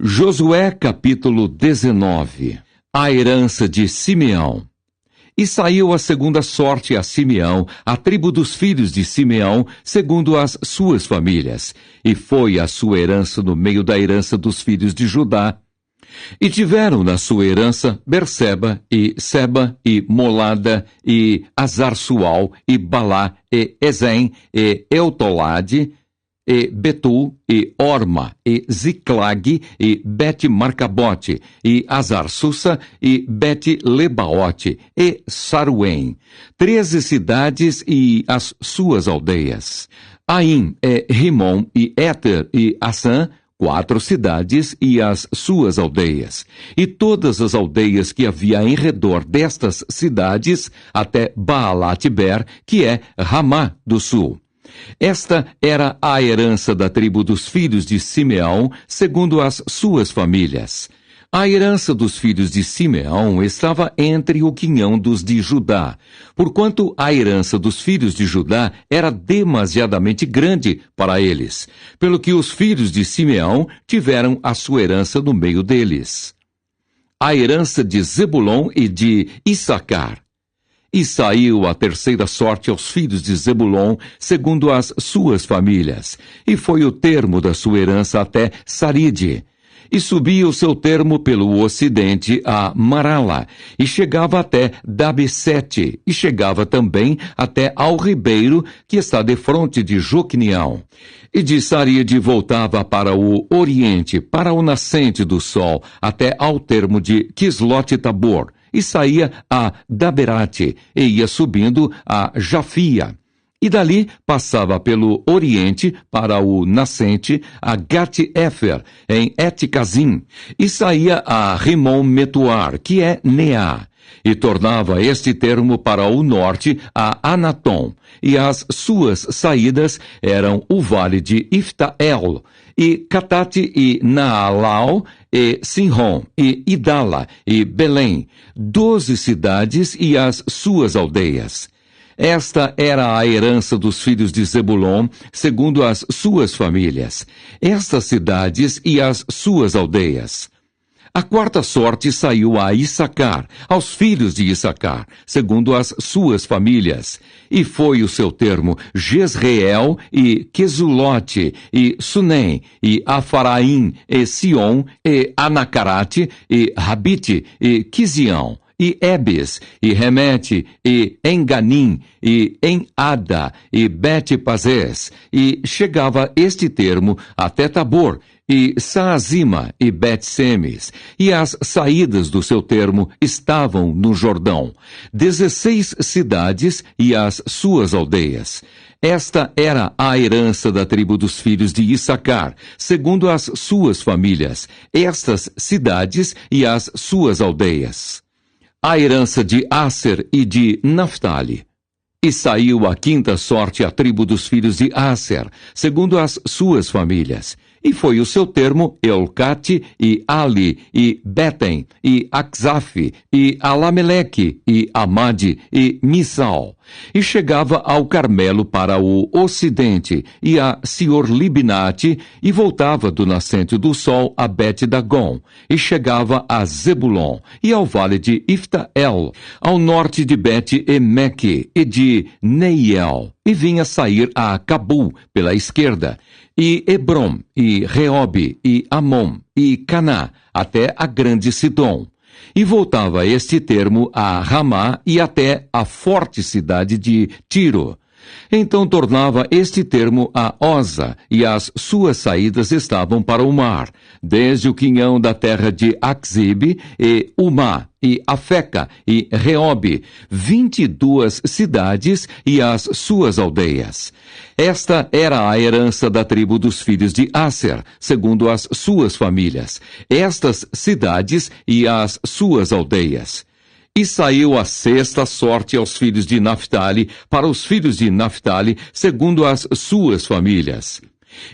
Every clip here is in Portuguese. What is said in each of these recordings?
Josué capítulo 19. A herança de Simeão. E saiu a segunda sorte a Simeão, a tribo dos filhos de Simeão, segundo as suas famílias. E foi a sua herança no meio da herança dos filhos de Judá. E tiveram na sua herança Berseba, e Seba, e Molada, e Azar-Sual, e Balá, e Ezem, e Eutolade, e Betul, e Orma, e Ziclag, e Bet-Marcabote, e Azar-Susa, e Bet-Lebaote, e Saruém, 13 cidades e as suas aldeias. Aim, Rimon, e Éter, e Assã, 4 cidades e as suas aldeias, e todas as aldeias que havia em redor destas cidades, até Baalat-Ber, que é Ramá do sul. Esta era a herança da tribo dos filhos de Simeão, segundo as suas famílias. A herança dos filhos de Simeão estava entre o quinhão dos de Judá, porquanto a herança dos filhos de Judá era demasiadamente grande para eles, pelo que os filhos de Simeão tiveram a sua herança no meio deles. A herança de Zebulon e de Issacar. E saiu a terceira sorte aos filhos de Zebulon, segundo as suas famílias, e foi o termo da sua herança até Saride. E subia o seu termo pelo ocidente a Marala, e chegava até Dabesete, e chegava também até ao ribeiro que está defronte de Joquinião. E de Saride voltava para o oriente, para o nascente do sol, até ao termo de Quislote-Tabor, e saía a Daberate, e ia subindo a Jafia. E dali passava pelo oriente para o nascente a Gat-Éfer, em Et-Cazim, e saía a Rimon-Metuar, que é Neá, e tornava este termo para o norte a Anatom, e as suas saídas eram o vale de Iftael, e Catate e Naalau, e Sinron, e Idala, e Belém, 12 cidades e as suas aldeias. Esta era a herança dos filhos de Zebulon, segundo as suas famílias, estas cidades e as suas aldeias. A quarta sorte saiu a Issacar, aos filhos de Issacar, segundo as suas famílias, e foi o seu termo Jezreel e Quesulote, e Sunem, e Afaraim, e Sion, e Anacarate, e Rabite, e Quizião, e Ebes, e Remete, e Enganim, e Enada, e Bet-Pazés, e chegava este termo até Tabor, e Saazima, e Bet-Semes, e as saídas do seu termo estavam no Jordão, 16 cidades e as suas aldeias. Esta era a herança da tribo dos filhos de Issacar, segundo as suas famílias, estas cidades e as suas aldeias. A herança de Asser e de Naphtali. E saiu a quinta sorte à tribo dos filhos de Asser, segundo as suas famílias. E foi o seu termo Elcate, e Ali, e Betem, e Axaf, e Alameleque, e Amade, e Missal. E chegava ao Carmelo para o ocidente, e a Sior-Libnate, e voltava do nascente do sol a Bet-Dagon, e chegava a Zebulon, e ao vale de Iftael, ao norte de Bet-Emeque, e de Neiel, e vinha sair a Cabul pela esquerda, e Hebrom, e Reobe, e Amon, e Caná, até a grande Sidom. E voltava este termo a Ramá e até a forte cidade de Tiro. Então tornava este termo a Oza, e as suas saídas estavam para o mar, desde o quinhão da terra de Axib, e Umá, e Afeca, e Reobe, 22 cidades e as suas aldeias. Esta era a herança da tribo dos filhos de Asser, segundo as suas famílias, estas cidades e as suas aldeias. E saiu a sexta sorte aos filhos de Naphtali, para os filhos de Naphtali, segundo as suas famílias.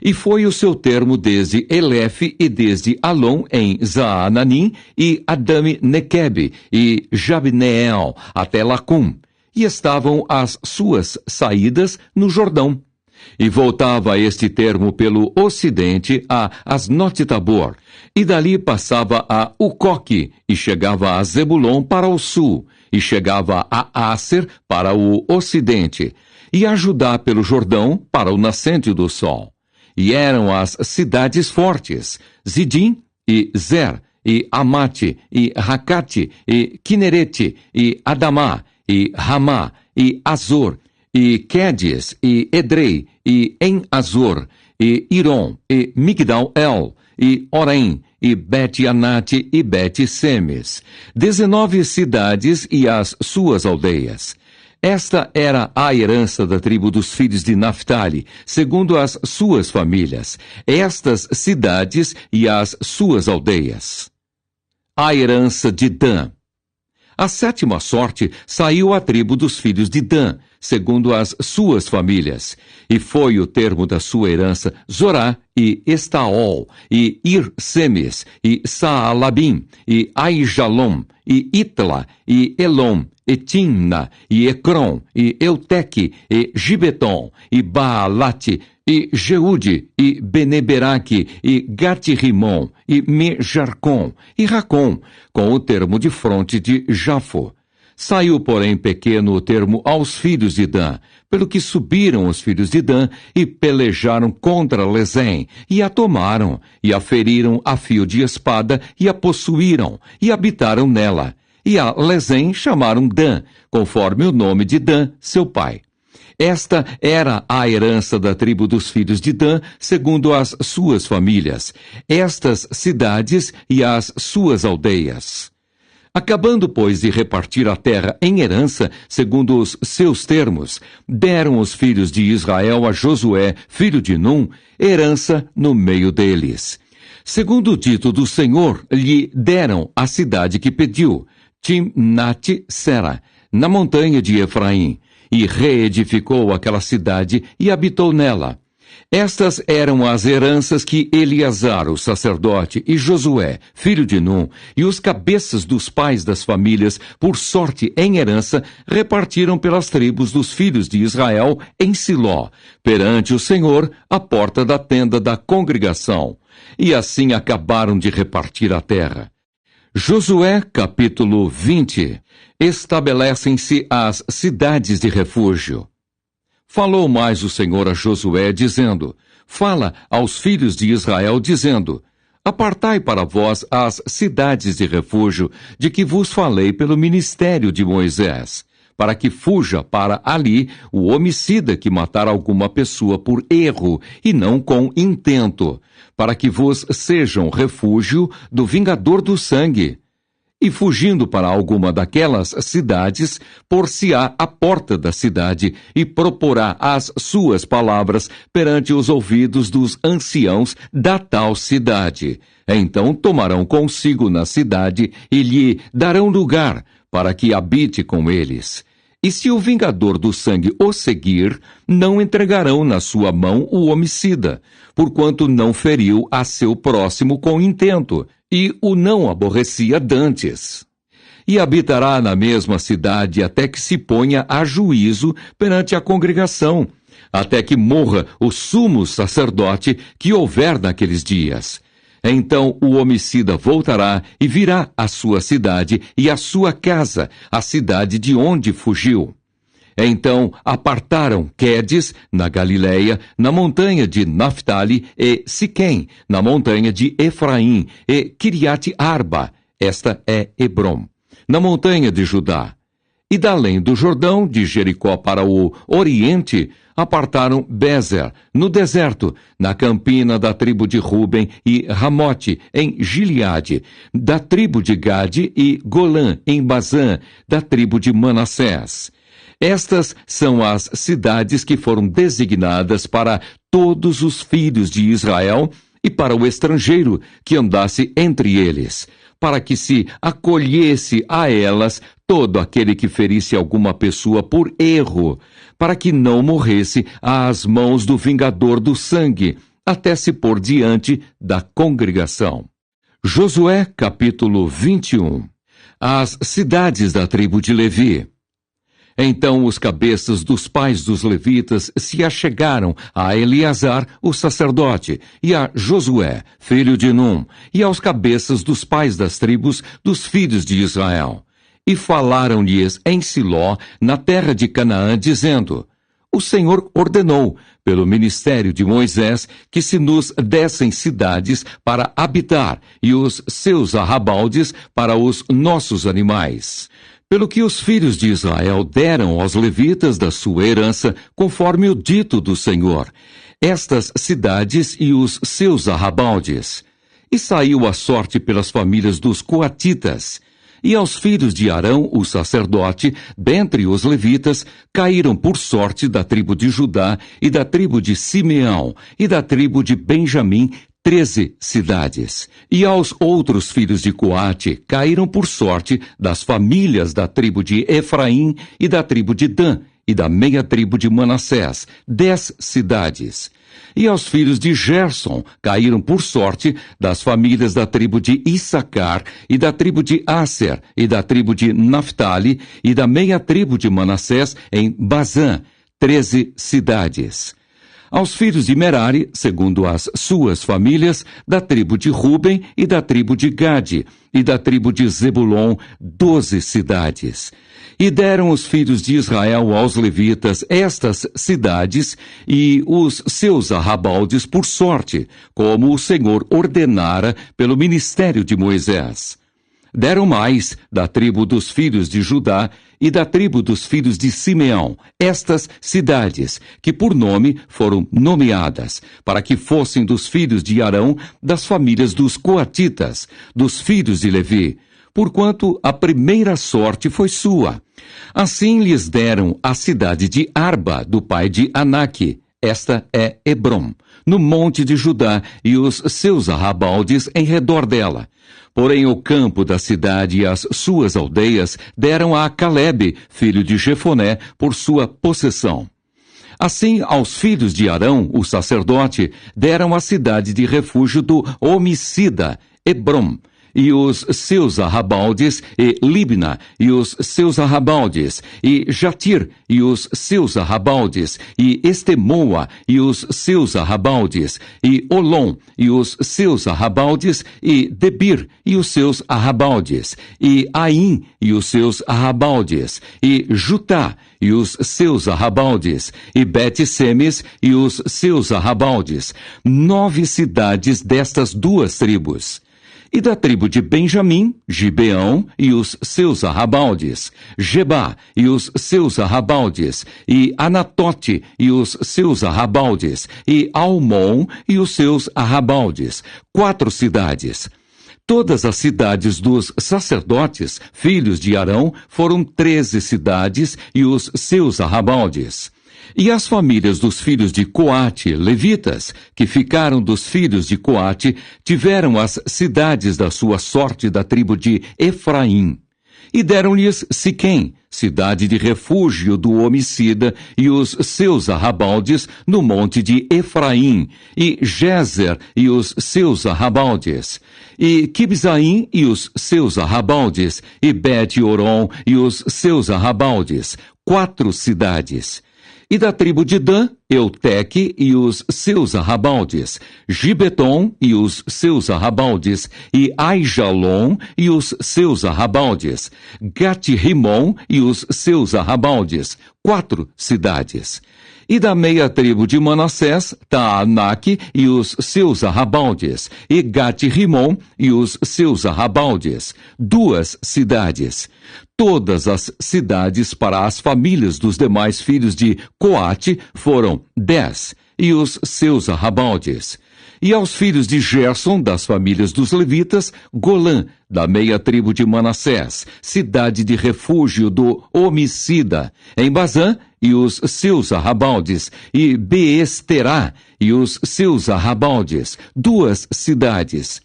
E foi o seu termo desde Elefe e desde Alon em Zaananim, e Adame-Nequebe, e Jabneel, até Lacum. E estavam as suas saídas no Jordão. E voltava este termo pelo ocidente a Asnote-Tabor, e dali passava a Ucoque, e chegava a Zebulon para o sul, e chegava a Aser para o ocidente, e a Judá pelo Jordão para o nascente do sol. E eram as cidades fortes, Zidim e Zer, e Amate, e Racate, e Quinerete, e Adamá, e Ramá, e Azor, e Quedes, e Edrei, e En-Azor, e Irom, e Migdal-El, e Orém, e Bet-Anate, e Bet-Semes, 19 cidades e as suas aldeias. Esta era a herança da tribo dos filhos de Naphtali, segundo as suas famílias, estas cidades e as suas aldeias. A herança de Dan. A 7ª sorte saiu à tribo dos filhos de Dan, segundo as suas famílias, e foi o termo da sua herança Zorá, e Estaol, e Ir-Semes, e Saalabim, e Aijalom, e Itla, e Elom, e Timna, e Ecrom, e Euteque, e Gibeton, e Baalate, e Jeude, e Beneberaque, e Gate-Rimon, e Mejarcom, e Racom, com o termo de fronte de Jafo. Saiu, porém, pequeno o termo aos filhos de Dan, pelo que subiram os filhos de Dan e pelejaram contra Lezém, e a tomaram, e a feriram a fio de espada, e a possuíram, e habitaram nela. E a Lezém chamaram Dan, conforme o nome de Dan, seu pai. Esta era a herança da tribo dos filhos de Dan, segundo as suas famílias, estas cidades e as suas aldeias. Acabando, pois, de repartir a terra em herança, segundo os seus termos, deram os filhos de Israel a Josué, filho de Num, herança no meio deles. Segundo o dito do Senhor, lhe deram a cidade que pediu, Timnat-Sera, na montanha de Efraim, e reedificou aquela cidade e habitou nela. Estas eram as heranças que Eleazar, o sacerdote, e Josué, filho de Num, e os cabeças dos pais das famílias, por sorte em herança, repartiram pelas tribos dos filhos de Israel em Siló, perante o Senhor, à porta da tenda da congregação. E assim acabaram de repartir a terra. Josué, capítulo 20. Estabelecem-se as cidades de refúgio. Falou mais o Senhor a Josué, dizendo: Fala aos filhos de Israel, dizendo: Apartai para vós as cidades de refúgio, de que vos falei pelo ministério de Moisés, para que fuja para ali o homicida que matar alguma pessoa por erro e não com intento, para que vos sejam refúgio do vingador do sangue. E fugindo para alguma daquelas cidades, por-se-á à porta da cidade e proporá as suas palavras perante os ouvidos dos anciãos da tal cidade. Então tomarão consigo na cidade e lhe darão lugar para que habite com eles. E se o vingador do sangue o seguir, não entregarão na sua mão o homicida, porquanto não feriu a seu próximo com intento, e o não aborrecia dantes. E habitará na mesma cidade até que se ponha a juízo perante a congregação, até que morra o sumo sacerdote que houver naqueles dias. Então o homicida voltará e virá à sua cidade e à sua casa, a cidade de onde fugiu. Então apartaram Quedes, na Galileia, na montanha de Naphtali, e Siquém, na montanha de Efraim, e Kiriat-Arba, esta é Hebrom, na montanha de Judá. E da além do Jordão, de Jericó para o oriente, apartaram Bezer, no deserto, na campina da tribo de Ruben, e Ramote, em Gileade, da tribo de Gade, e Golã, em Bazã, da tribo de Manassés. Estas são as cidades que foram designadas para todos os filhos de Israel e para o estrangeiro que andasse entre eles, para que se acolhesse a elas todo aquele que ferisse alguma pessoa por erro, para que não morresse às mãos do vingador do sangue, até se pôr diante da congregação. Josué, capítulo 21. As cidades da tribo de Levi. Então os cabeças dos pais dos levitas se achegaram a Eleazar, o sacerdote, e a Josué, filho de Num, e aos cabeças dos pais das tribos dos filhos de Israel. E falaram-lhes em Siló, na terra de Canaã, dizendo: O Senhor ordenou, pelo ministério de Moisés, que se nos dessem cidades para habitar, e os seus arrabaldes para os nossos animais. Pelo que os filhos de Israel deram aos levitas da sua herança, conforme o dito do Senhor, estas cidades e os seus arrabaldes. E saiu a sorte pelas famílias dos coatitas. E aos filhos de Arão, o sacerdote, dentre os levitas, caíram por sorte da tribo de Judá e da tribo de Simeão e da tribo de Benjamim 13 cidades. E aos outros filhos de Coate caíram por sorte das famílias da tribo de Efraim e da tribo de Dan e da meia tribo de Manassés 10 cidades. E aos filhos de Gerson caíram por sorte das famílias da tribo de Issacar e da tribo de Asser e da tribo de Naphtali e da meia tribo de Manassés em Bazã 13 cidades. Aos filhos de Merari, segundo as suas famílias, da tribo de Ruben e da tribo de Gade, e da tribo de Zebulon, 12 cidades. E deram os filhos de Israel aos levitas estas cidades e os seus arrabaldes por sorte, como o Senhor ordenara pelo ministério de Moisés. Deram mais da tribo dos filhos de Judá e da tribo dos filhos de Simeão, estas cidades, que por nome foram nomeadas, para que fossem dos filhos de Arão, das famílias dos coatitas, dos filhos de Levi, porquanto a primeira sorte foi sua. Assim lhes deram a cidade de Arba, do pai de Anaque, esta é Hebrom, no monte de Judá, e os seus arrabaldes em redor dela. Porém o campo da cidade e as suas aldeias deram a Calebe, filho de Jefoné, por sua possessão. Assim, aos filhos de Arão, o sacerdote, deram a cidade de refúgio do homicida, Hebrom, e os seus arrabaldes, e Libna, e os seus arrabaldes, e Jatir, e os seus arrabaldes, e Estemoa, e os seus arrabaldes, e Olom, e os seus arrabaldes, e Debir, e os seus arrabaldes, e Aim, e os seus arrabaldes, e Jutá, e os seus arrabaldes, e Bet-Semes, e os seus arrabaldes, 9 cidades destas duas tribos. E da tribo de Benjamim, Gibeão e os seus arrabaldes, Gebá e os seus arrabaldes, e Anatote e os seus arrabaldes, e Almon e os seus arrabaldes, 4 cidades. Todas as cidades dos sacerdotes, filhos de Arão, foram 13 cidades e os seus arrabaldes. E as famílias dos filhos de Coate, levitas, que ficaram dos filhos de Coate, tiveram as cidades da sua sorte da tribo de Efraim. E deram-lhes Siquém, cidade de refúgio do homicida, e os seus arrabaldes no monte de Efraim, e Gézer e os seus arrabaldes, e Quibzaim e os seus arrabaldes, e Bet-Oron e os seus arrabaldes, 4 cidades. E da tribo de Dan, Euteque e os seus arrabaldes, Gibeton e os seus arrabaldes, e Aijalon e os seus arrabaldes, Gat-Rimon e os seus arrabaldes, 4 cidades. E da meia tribo de Manassés, Taanaque e os seus arrabaldes, e Gat-Rimon e os seus arrabaldes, 2 cidades. Todas as cidades para as famílias dos demais filhos de Coate foram 10, e os seus arrabaldes. E aos filhos de Gerson, das famílias dos levitas, Golã, da meia tribo de Manassés, cidade de refúgio do homicida, em Bazã, e os seus arrabaldes, e Beesterá, e os seus arrabaldes, 2 cidades.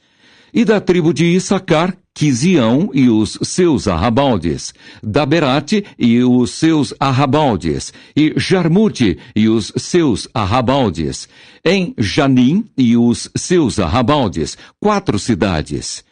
E da tribo de Issacar, Quisião e os seus arrabaldes, Daberate e os seus arrabaldes, e Jarmute e os seus arrabaldes, em Janim e os seus arrabaldes, 4 cidades.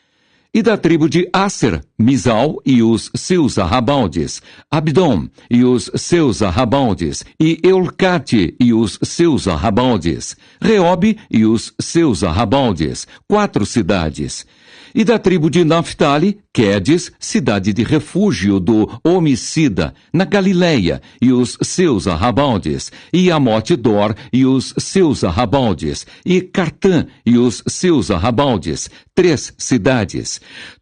E da tribo de Asser, Misal e os seus arrabaldes, Abdom e os seus arrabaldes, e Elcate e os seus arrabaldes, Reobe e os seus arrabaldes, 4 cidades. E da tribo de Naphtali, Quedes, cidade de refúgio do homicida, na Galileia, e os seus arrabaldes, e Amote-dor e os seus arrabaldes, e Cartã e os seus arrabaldes, 3 cidades.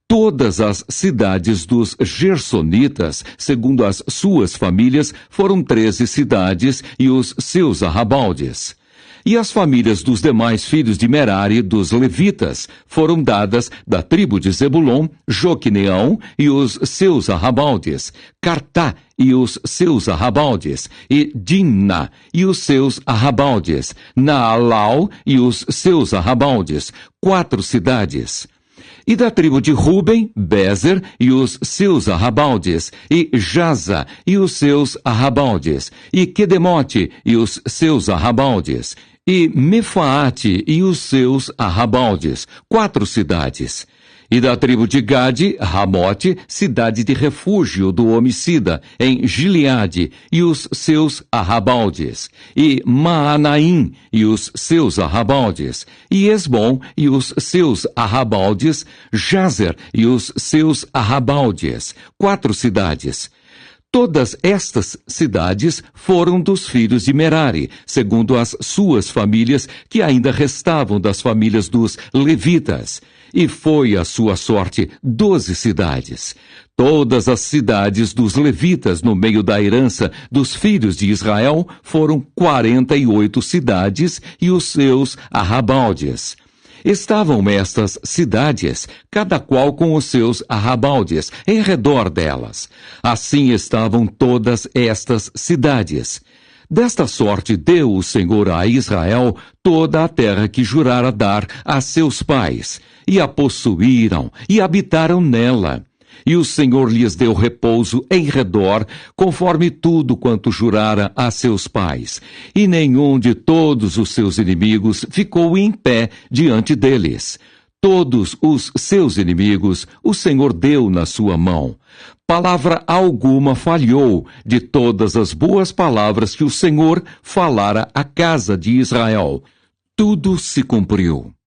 Todas as cidades dos Gersonitas, segundo as suas famílias, foram 13 cidades e os seus arrabaldes. E as famílias dos demais filhos de Merari, dos levitas, foram dadas da tribo de Zebulon, Joquineão e os seus arrabaldes, Cartá e os seus arrabaldes, e Dimna e os seus arrabaldes, Naalau e os seus arrabaldes, 4 cidades. E da tribo de Ruben, Bezer e os seus arrabaldes, e Jaza e os seus arrabaldes, e Quedemote e os seus arrabaldes, e Mefaate e os seus arrabaldes, 4 cidades. E da tribo de Gade, Ramote, cidade de refúgio do homicida, em Gileade, e os seus arrabaldes, e Maanaim e os seus arrabaldes, e Esbom e os seus arrabaldes, Jazer e os seus arrabaldes, 4 cidades. Todas estas cidades foram dos filhos de Merari, segundo as suas famílias, que ainda restavam das famílias dos levitas. E foi a sua sorte 12 cidades. Todas as cidades dos levitas no meio da herança dos filhos de Israel foram 48 cidades e os seus arrabaldes. Estavam estas cidades, cada qual com os seus arrabaldes, em redor delas. Assim estavam todas estas cidades. Desta sorte deu o Senhor a Israel toda a terra que jurara dar a seus pais, e a possuíram, e habitaram nela. E o Senhor lhes deu repouso em redor, conforme tudo quanto jurara a seus pais. E nenhum de todos os seus inimigos ficou em pé diante deles. Todos os seus inimigos o Senhor deu na sua mão. Palavra alguma falhou de todas as boas palavras que o Senhor falara à casa de Israel. Tudo se cumpriu.